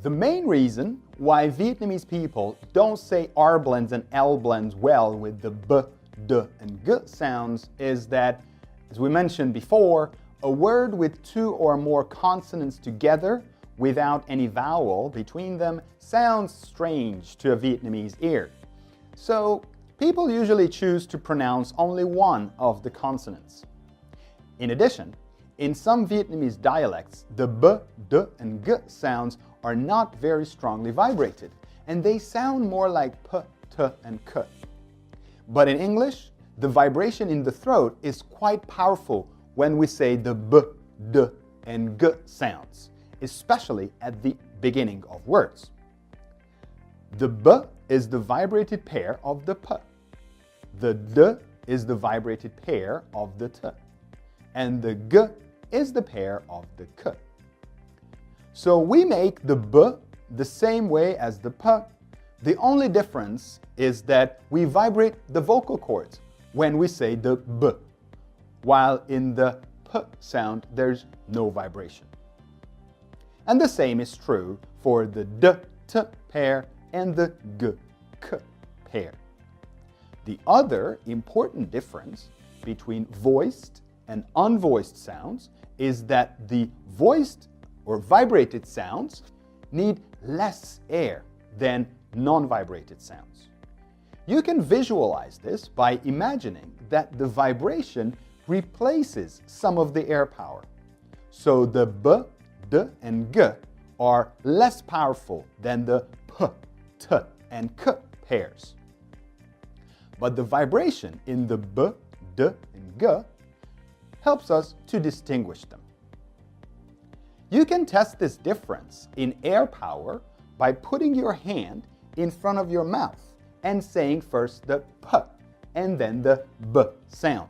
The main reason why Vietnamese people don't say R blends and L blends well with the B, D, and G sounds is that, as we mentioned before, a word with two or more consonants together without any vowel between them sounds strange to a Vietnamese ear. So people usually choose to pronounce only one of the consonants. In addition, in some Vietnamese dialects, the B, D, and G sounds are not very strongly vibrated, and they sound more like P, T, and K. But in English, the vibration in the throat is quite powerful when we say the B, D, and G sounds, especially at the beginning of words. The B is the vibrated pair of the P. The D is the vibrated pair of the T. And the G is the pair of the K. So we make the B the same way as the P. The only difference is that we vibrate the vocal cords when we say the B, while in the P sound there's no vibration. And the same is true for the D, T pair and the G, K pair. The other important difference between voiced and unvoiced sounds is that the voiced or vibrated sounds need less air than non-vibrated sounds. You can visualize this by imagining that the vibration replaces some of the air power. So the B, D, and G are less powerful than the P, T, and K pairs. But the vibration in the B, D, and G helps us to distinguish them. You can test this difference in air power by putting your hand in front of your mouth and saying first the P and then the B sound.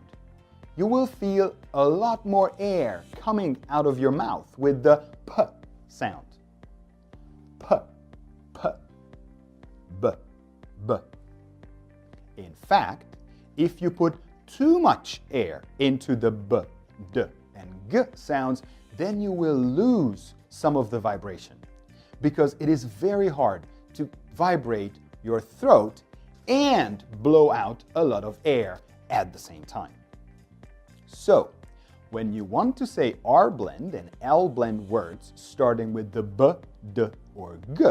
You will feel a lot more air coming out of your mouth with the P sound. P, P, B, B. In fact, if you put too much air into the B, D, and G sounds, then you will lose some of the vibration, because it is very hard to vibrate your throat and blow out a lot of air at the same time. So, when you want to say R blend and L blend words starting with the B, D, or G,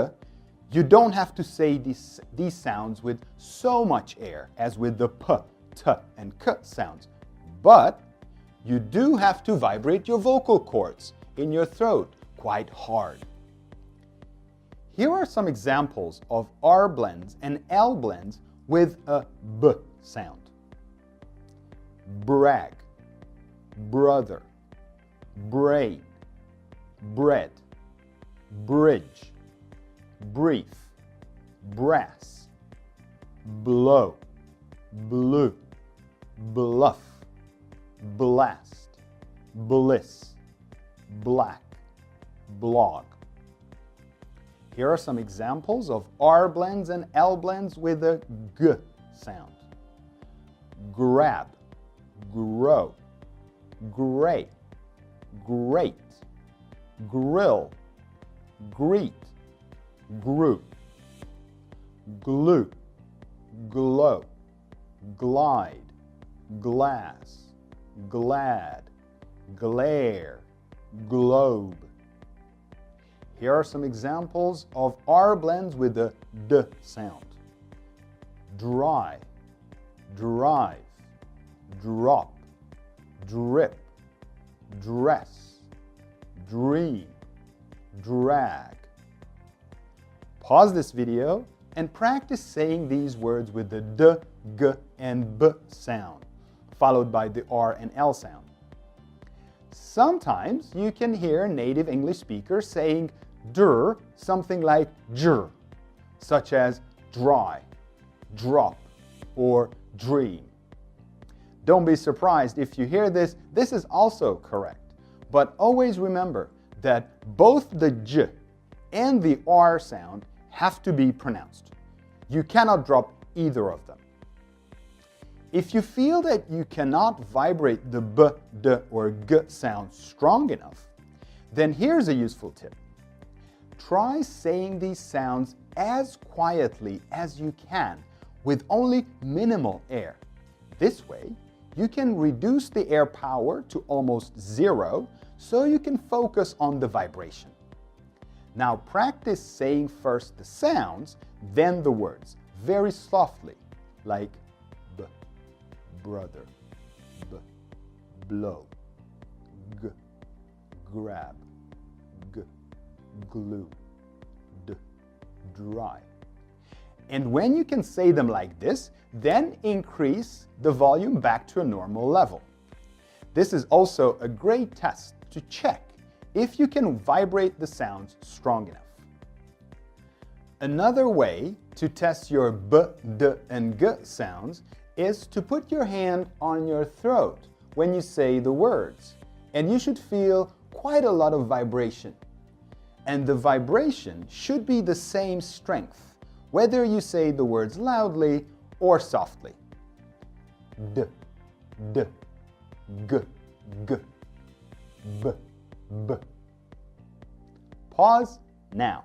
you don't have to say these sounds with so much air as with the P, T, and K sounds, but you do have to vibrate your vocal cords in your throat quite hard. Here are some examples of R blends and L blends with a B sound. Brag, brother, brain, bread, bridge, brief, brass, blow, blue, bluff, blast, bliss, black, blog. Here are some examples of R blends and L blends with a G sound. Grab, grow, gray, great, grill, greet, grew, glue, glow, glide, glass, glad, glare, globe. Here are some examples of R blends with the D sound. Dry, drive, drop, drip, dress, dream, drag. Pause this video and practice saying these words with the D, G, and B sound, followed by the R and L sound. Sometimes you can hear native English speakers saying dir something like jr, such as dry, drop, or dream. Don't be surprised if you hear this. This is also correct. But always remember that both the J and the R sound have to be pronounced. You cannot drop either of them. If you feel that you cannot vibrate the B, D, or G sound strong enough, then here's a useful tip. try saying these sounds as quietly as you can with only minimal air. This way, you can reduce the air power to almost zero so you can focus on the vibration. Now practice saying first the sounds, then the words, very softly, like b, brother, b, blow, g, grab, g, glue, d, dry. And when you can say them like this, then increase the volume back to a normal level. This is also a great test to check if you can vibrate the sounds strong enough. Another way to test your b, d, and g sounds is to put your hand on your throat when you say the words, and you should feel quite a lot of vibration. And the vibration should be the same strength, whether you say the words loudly or softly. D, d, g, g, b, b. Pause now.